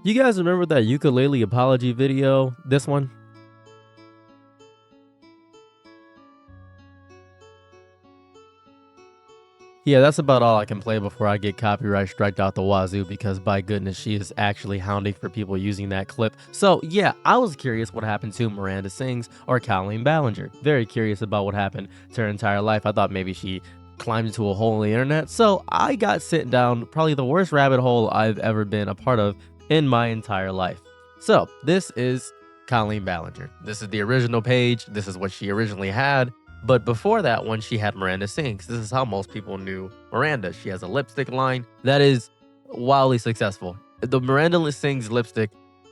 You guys remember that ukulele apology video? This one? Yeah, that's about all I can play before I get copyright striked out the wazoo because by goodness, she is actually hounding for people using that clip. So yeah, I was curious what happened to Miranda Sings or Colleen Ballinger. Very curious about what happened to her entire life. I thought maybe she climbed into a hole in the internet. So I got sent down probably the worst rabbit hole I've ever been a part of in my entire life. So this is Colleen Ballinger. This is the original page. This is what she originally had. But before that one, she had Miranda Sings. This is how most people knew Miranda. She has a lipstick line that is wildly successful. The Miranda Sings lipstick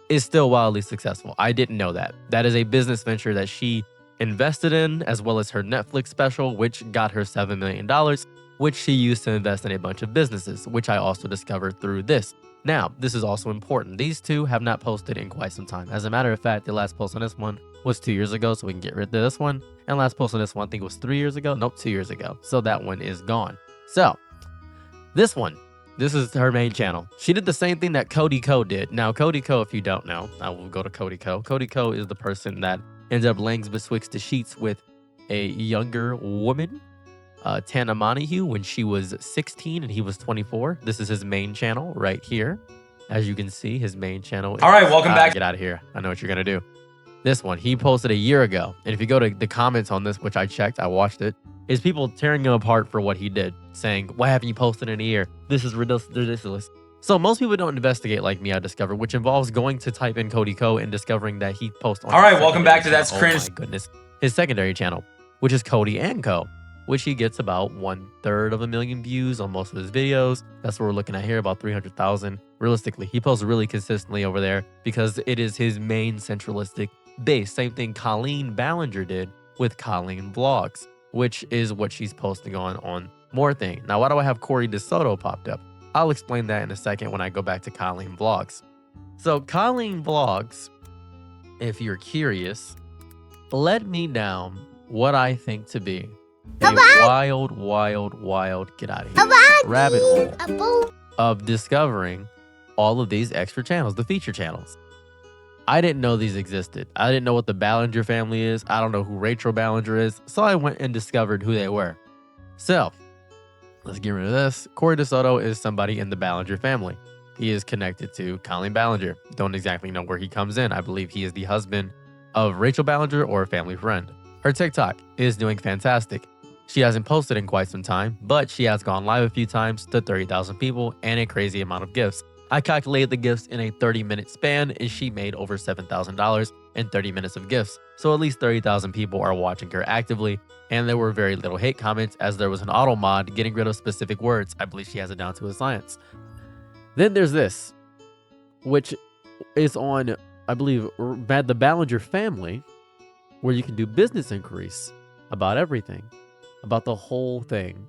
is still wildly successful. I didn't know that. That is a business venture that she invested in, as well as her Netflix special, which got her $7 million, which she used to invest in a bunch of businesses, which I also discovered through this. Now, this is also important. These two have not posted in quite some time. As a matter of fact, the last post on this one was 2 years ago, so we can get rid of this one. And last post on this one, I think it was 3 years ago. Nope, 2 years ago. So that one is gone. So this one, this is her main channel. She did the same thing that Cody Ko did. Now, Cody Ko, if you don't know, I will go to Cody Ko. Cody Ko is the person that ended up laying betwixt the sheets with a younger woman, Tana Montague, when she was 16 and he was 24. This is his main channel right here. As you can see, his main channel. All right, welcome back. Get out of here. I know what you're going to do. This one, he posted a year ago. And if you go to the comments on this, which I checked, I watched it, is people tearing him apart for what he did, saying, why haven't you posted in a year? This is ridiculous. So most people don't investigate like me, I discovered, which involves going to type in Cody Ko and discovering that he posts on All right, welcome back to That's Cringe. Oh my goodness. His secondary channel, which is Cody & Co., which he gets about 1/3 of a million views on most of his videos. That's what we're looking at here, about 300,000. Realistically, he posts really consistently over there because it is his main centralistic base. Same thing Colleen Ballinger did with Colleen Vlogs, which is what she's posting on More Thing. Now, why do I have Corey DeSoto popped up? I'll explain that in a second when I go back to Colleen Vlogs. So Colleen Vlogs, if you're curious, led me down what I think to be a wild, get out of here, rabbit hole of discovering all of these extra channels, the feature channels. I didn't know these existed. I didn't know what the Ballinger family is. I don't know who Rachel Ballinger is. So I went and discovered who they were. So let's get rid of this. Corey DeSoto is somebody in the Ballinger family. He is connected to Colleen Ballinger. Don't exactly know where he comes in. I believe he is the husband of Rachel Ballinger or a family friend. Her TikTok is doing fantastic. She hasn't posted in quite some time, but she has gone live a few times to 30,000 people and a crazy amount of gifts. I calculated the gifts in a 30-minute span, and she made over $7,000 in 30 minutes of gifts. So at least 30,000 people are watching her actively, and there were very little hate comments as there was an auto mod getting rid of specific words. I believe she has it down to a science. Then there's this, which is on, I believe, the Ballinger family, where you can do business inquiries about everything, about the whole thing.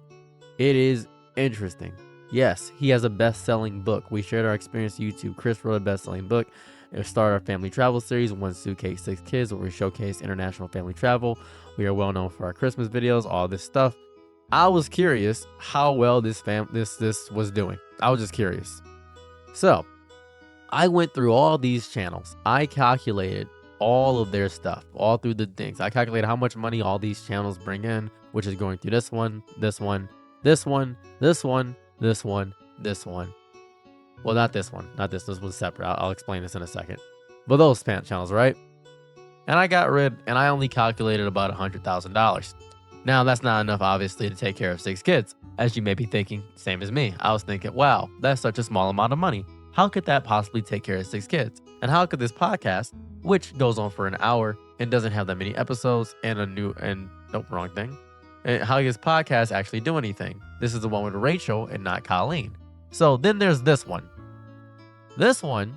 It is interesting. Yes, he has a best-selling book. We shared our experience on YouTube. Chris wrote a best-selling book. It started our family travel series, One Suitcase, 6 Kids, where we showcase international family travel. We are well known for our Christmas videos, all this stuff. I was curious how well this was doing. I was just curious. So I went through all these channels. I calculated all of their stuff, all through the things. I calculated how much money all these channels bring in, which is going through this one, this one, this one, this one, this one, this one. Well, not this one. Not this. This one's separate. I'll explain this in a second. But those channels, right? And I only calculated about $100,000. Now, that's not enough, obviously, to take care of 6 kids. As you may be thinking, same as me. I was thinking, wow, that's such a small amount of money. How could that possibly take care of 6 kids? And how could this podcast, which goes on for an hour and doesn't have that many episodes and wrong thing. And how does this podcast actually do anything? This is the one with Rachel and not Colleen. So then there's this one. This one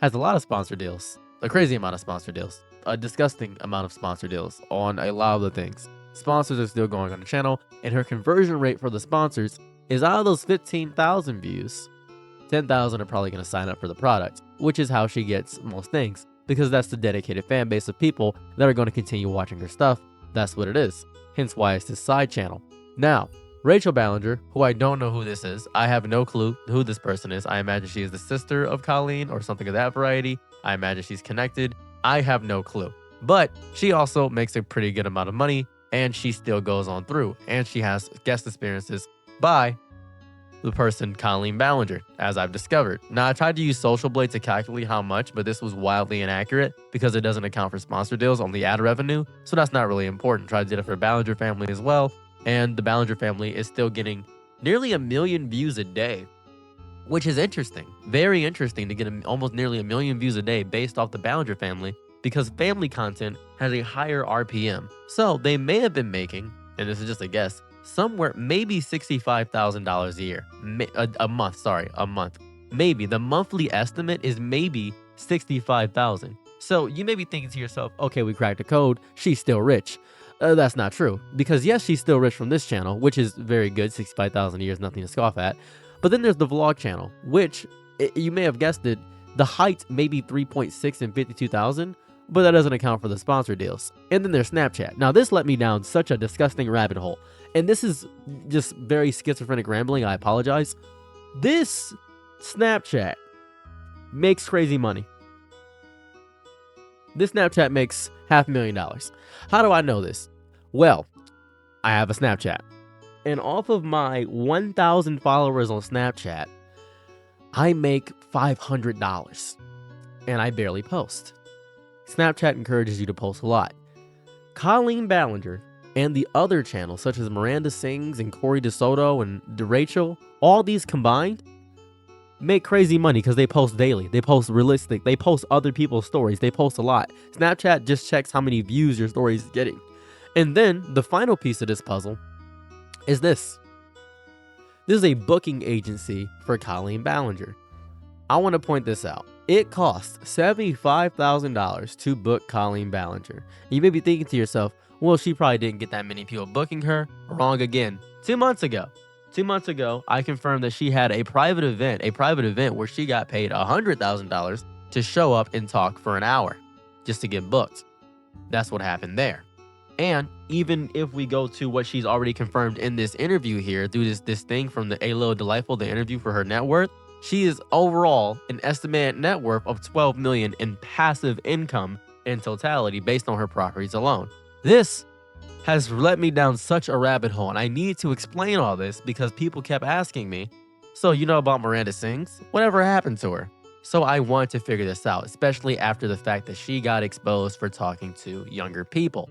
has a lot of sponsor deals, a crazy amount of sponsor deals, a disgusting amount of sponsor deals on a lot of the things. Sponsors are still going on the channel, and her conversion rate for the sponsors is out of those 15,000 views, 10,000 are probably going to sign up for the product, which is how she gets most things, because that's the dedicated fan base of people that are going to continue watching her stuff. That's what it is. Hence why it's this side channel. Now, Rachel Ballinger, who I don't know who this is. I have no clue who this person is. I imagine she is the sister of Colleen or something of that variety. I imagine she's connected. I have no clue. But she also makes a pretty good amount of money, and she still goes on through. And she has guest appearances by the person Colleen Ballinger, as I've discovered. Now, I tried to use Social Blade to calculate how much, but this was wildly inaccurate because it doesn't account for sponsor deals, only ad revenue. So that's not really important. Tried to do it for Ballinger family as well. And the Ballinger family is still getting nearly 1 million views a day, which is interesting. Very interesting to get almost nearly 1 million views a day based off the Ballinger family, because family content has a higher RPM. So they may have been making, and this is just a guess, somewhere maybe $65,000 a year. A month. Maybe. The monthly estimate is maybe $65,000. So you may be thinking to yourself, okay, we cracked the code. She's still rich. That's not true, because yes, she's still rich from this channel, which is very good. 65,000 a year is nothing to scoff at. But then there's the vlog channel, which you may have guessed it, the height may be 3.6 and 52,000, but that doesn't account for the sponsor deals. And then there's Snapchat. Now this let me down such a disgusting rabbit hole, and this is just very schizophrenic rambling. I apologize. This Snapchat makes crazy money. This Snapchat makes $500,000. How do I know this? Well, I have a Snapchat. And off of my 1,000 followers on Snapchat, I make $500. And I barely post. Snapchat encourages you to post a lot. Colleen Ballinger and the other channels, such as Miranda Sings and Corey DeSoto and Rachel, all these combined, make crazy money because they post daily. They post realistic. They post other people's stories. They post a lot. Snapchat just checks how many views your story is getting. And then the final piece of this puzzle is this. This is a booking agency for Colleen Ballinger. I want to point this out. It costs $75,000 to book Colleen Ballinger. You may be thinking to yourself, well, she probably didn't get that many people booking her. Wrong again. 2 months ago, I confirmed that she had a private event where she got paid $100,000 to show up and talk for an hour just to get booked. That's what happened there. And even if we go to what she's already confirmed in this interview here, through this thing from the A Little Delightful, the interview for her net worth, she is overall an estimated net worth of $12 million in passive income in totality based on her properties alone. This has led me down such a rabbit hole, and I need to explain all this because people kept asking me, so you know about Miranda Sings? Whatever happened to her? So I wanted to figure this out, especially after the fact that she got exposed for talking to younger people.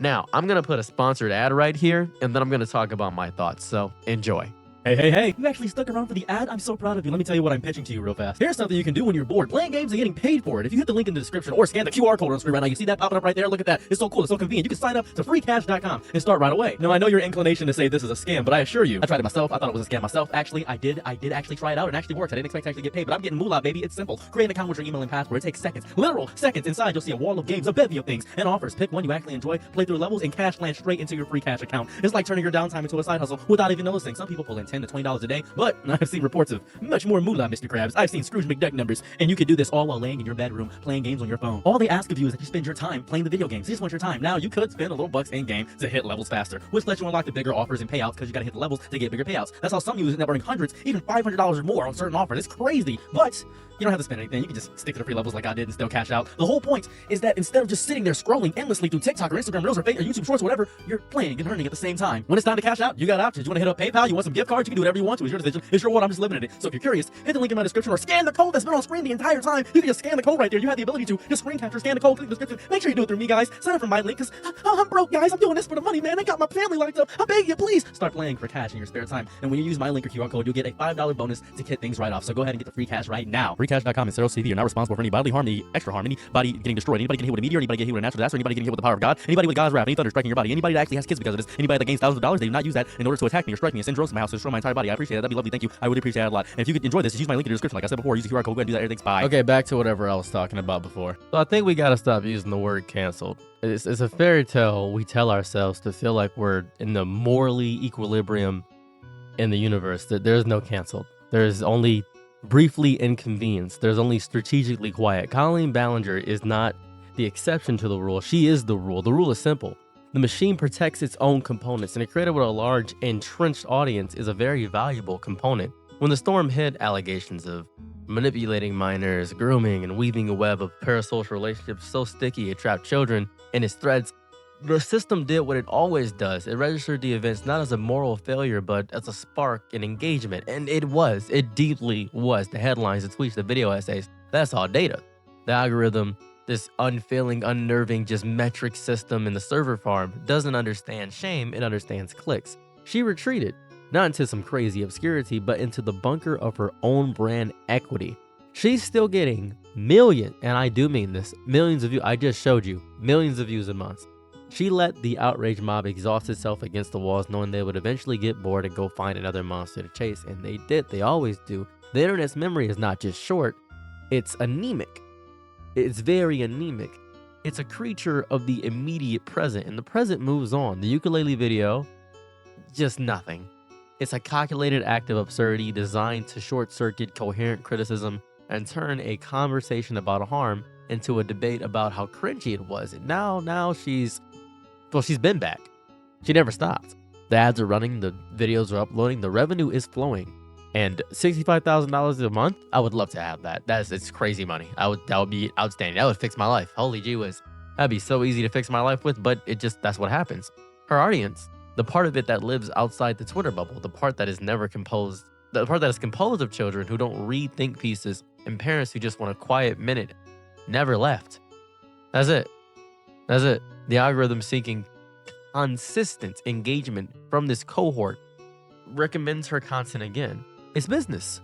Now, I'm going to put a sponsored ad right here, and then I'm going to talk about my thoughts, so enjoy. Hey, you actually stuck around for the ad? I'm so proud of you. Let me tell you what I'm pitching to you real fast. Here's something you can do when you're bored. Playing games and getting paid for it. If you hit the link in the description or scan the QR code on the screen right now, you see that popping up right there? Look at that. It's so cool. It's so convenient. You can sign up to freecash.com and start right away. Now, I know your inclination to say this is a scam, but I assure you, I tried it myself. I thought it was a scam myself. Actually, I did actually try it out. It actually works. I didn't expect to actually get paid, but I'm getting moolah, baby. It's simple. Create an account with your email and password. It takes seconds. Literal seconds. Inside, you'll see a wall of games, a bevy of things, and offers. Pick one you actually enjoy, play through levels, and cash lands straight into your free cash account. It's like turning your downtime into a side hustle without even noticing. Some people pull in $10 to $20 a day, but I've seen reports of much more moolah, Mr. Krabs. I've seen Scrooge McDuck numbers, and you can do this all while laying in your bedroom playing games on your phone. All they ask of you is that you spend your time playing the video games. They just want your time. Now, you could spend a little bucks in-game to hit levels faster, which lets you unlock the bigger offers and payouts because you gotta hit the levels to get bigger payouts. That's how some users end up earning hundreds, even $500 or more on certain offers. It's crazy, but you don't have to spend anything. You can just stick to the free levels like I did and still cash out. The whole point is that instead of just sitting there scrolling endlessly through TikTok or Instagram Reels or YouTube Shorts or whatever, you're playing and earning at the same time. When it's time to cash out, you got options. You want to hit up PayPal, you want some gift cards, you can do whatever you want to. It's your decision. It's your world. I'm just living in it. So if you're curious, hit the link in my description or scan the code that's been on screen the entire time. You can just scan the code right there. You have the ability to just screen capture, scan the code, click the description. Make sure you do it through me, guys. Sign up for my link because I'm broke, guys. I'm doing this for the money, man. I got my family locked up. I beg you, please start playing for cash in your spare time. And when you use my link or QR code, you'll get a $5 bonus to kick things right off. So go ahead and get the free cash right now. Freecash.com is zero CV. You're not responsible for any bodily harm, any extra harm, anybody getting destroyed, anybody getting hit with a meteor, anybody getting hit with a natural disaster, anybody getting hit with the power of God, anybody with God's wrath, any thunder striking your body, anybody that actually has kids because of this, anybody that gains thousands of dollars, they do not use that in order to attack me or strike me and send drones to my house to destroy my entire body. I appreciate that. That'd be lovely. Thank you. I would appreciate that a lot. And if you could enjoy this, just use my link in the description. Like I said before, use the QR code. Go ahead and do that. Everything's bye. Okay, back to whatever I was talking about before. So I think we got to stop using the word canceled. It's a fairy tale we tell ourselves to feel like we're in the morally equilibrium in the universe, that there's no canceled. There's only briefly inconvenienced. There's only strategically quiet. Colleen Ballinger is not the exception to the rule. She is the rule. The rule is simple. The machine protects its own components, and a creator with a large, entrenched audience is a very valuable component. When the storm hit, allegations of manipulating minors, grooming, and weaving a web of parasocial relationships so sticky it trapped children in its threads, the system did what it always does. It registered the events not as a moral failure, but as a spark in engagement. And it was. It deeply was. The headlines, the tweets, the video essays, that's all data. The algorithm, this unfailing, unnerving, just metric system in the server farm, doesn't understand shame, it understands clicks. She retreated, not into some crazy obscurity, but into the bunker of her own brand equity. She's still getting millions, and I do mean this, millions of views. I just showed you millions of views a month. She let the outrage mob exhaust itself against the walls, knowing they would eventually get bored and go find another monster to chase, and they did. They always do. The internet's memory is not just short, it's anemic. It's very anemic. It's a creature of the immediate present, and the present moves on. The ukulele video, just nothing. It's a calculated act of absurdity designed to short-circuit coherent criticism and turn a conversation about harm into a debate about how cringy it was. And now she's been back. She never stopped. The ads are running, the videos are uploading, the revenue is flowing. And $65,000 a month, I would love to have that. It's crazy money. That would be outstanding. That would fix my life. Holy gee whiz. That'd be so easy to fix my life with, but that's what happens. Her audience, the part of it that lives outside the Twitter bubble, the part that is composed of children who don't read think pieces and parents who just want a quiet minute, never left. That's it. The algorithm seeking consistent engagement from this cohort recommends her content again. It's business.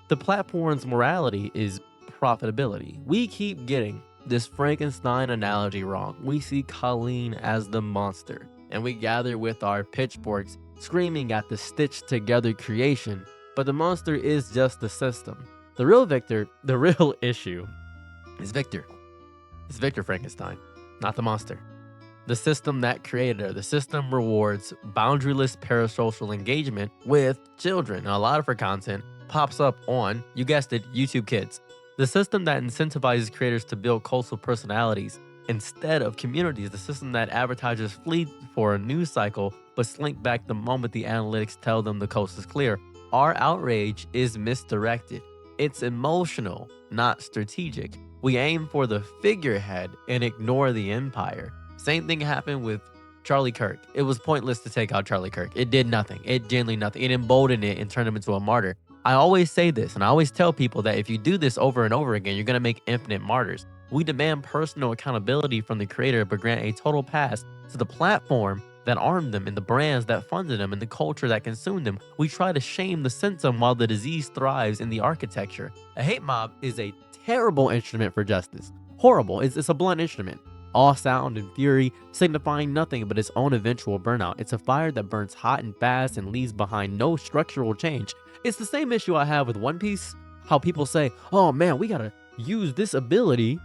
The platform's morality is profitability. We keep getting this Frankenstein analogy wrong. We see Colleen as the monster, and we gather with our pitchforks screaming at the stitched together creation, but the monster is just the system. The real issue is Victor. It's Victor Frankenstein, not the monster. The system that created her. The system rewards boundaryless parasocial engagement with children. Now, a lot of her content pops up on, you guessed it, YouTube Kids. The system that incentivizes creators to build coastal personalities instead of communities. The system that advertisers flee for a news cycle but slink back the moment the analytics tell them the coast is clear. Our outrage is misdirected. It's emotional, not strategic. We aim for the figurehead and ignore the empire. Same thing happened with Charlie Kirk. It was pointless to take out Charlie Kirk. It did nothing. It genuinely nothing. It emboldened it and turned him into a martyr. I always say this, and I always tell people that if you do this over and over again, you're going to make infinite martyrs. We demand personal accountability from the creator, but grant a total pass to the platform that armed them and the brands that funded them and the culture that consumed them. We try to shame the symptom while the disease thrives in the architecture. A hate mob is a terrible instrument for justice. Horrible. It's a blunt instrument. All sound and fury, signifying nothing but its own eventual burnout. It's a fire that burns hot and fast and leaves behind no structural change. It's the same issue I have with One Piece, how people say, oh man, we gotta use this ability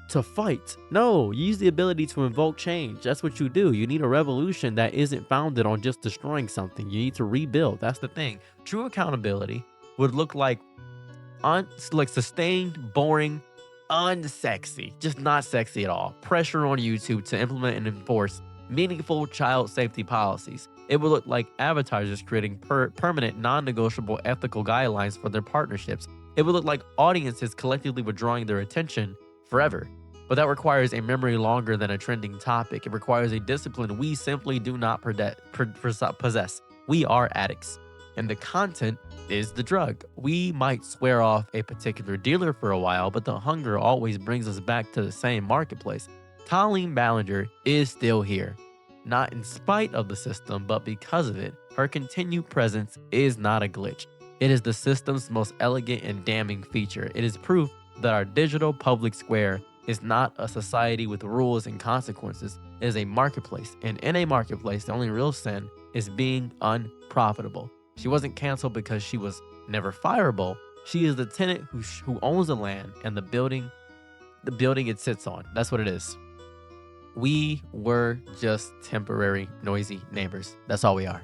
to fight. No, use the ability to invoke change. That's what you do. You need a revolution that isn't founded on just destroying something. You need to rebuild. That's the thing. True accountability would look like sustained, boring, unsexy, just not sexy at all. Pressure on YouTube to implement and enforce meaningful child safety policies. It would look like advertisers creating permanent, non-negotiable ethical guidelines for their partnerships. It would look like audiences collectively withdrawing their attention forever. But that requires a memory longer than a trending topic. It requires a discipline we simply do not possess. We are addicts, and the content is the drug. We might swear off a particular dealer for a while, but the hunger always brings us back to the same marketplace. Colleen Ballinger is still here, not in spite of the system, but because of it. Her continued presence is not a glitch. It is the system's most elegant and damning feature. It is proof that our digital public square is not a society with rules and consequences. It is a marketplace, and in a marketplace, the only real sin is being unprofitable. She wasn't canceled because she was never fireable. She is the tenant who owns the land and the building it sits on. That's what it is. We were just temporary, noisy neighbors. That's all we are.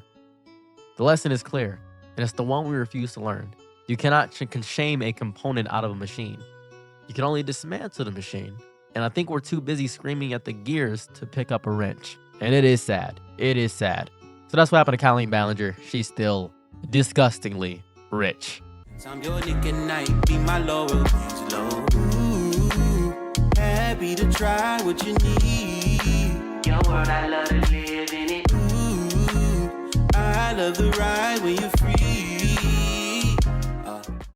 The lesson is clear, and it's the one we refuse to learn. You cannot shame a component out of a machine. You can only dismantle the machine. And I think we're too busy screaming at the gears to pick up a wrench. And it is sad. It is sad. So that's what happened to Colleen Ballinger. She's still disgustingly rich. I'm your Nick and night, be my Laurel Angelo. Ooh, happy to try what you need. Your world, I love to live in it. Ooh, I love the ride when you're free.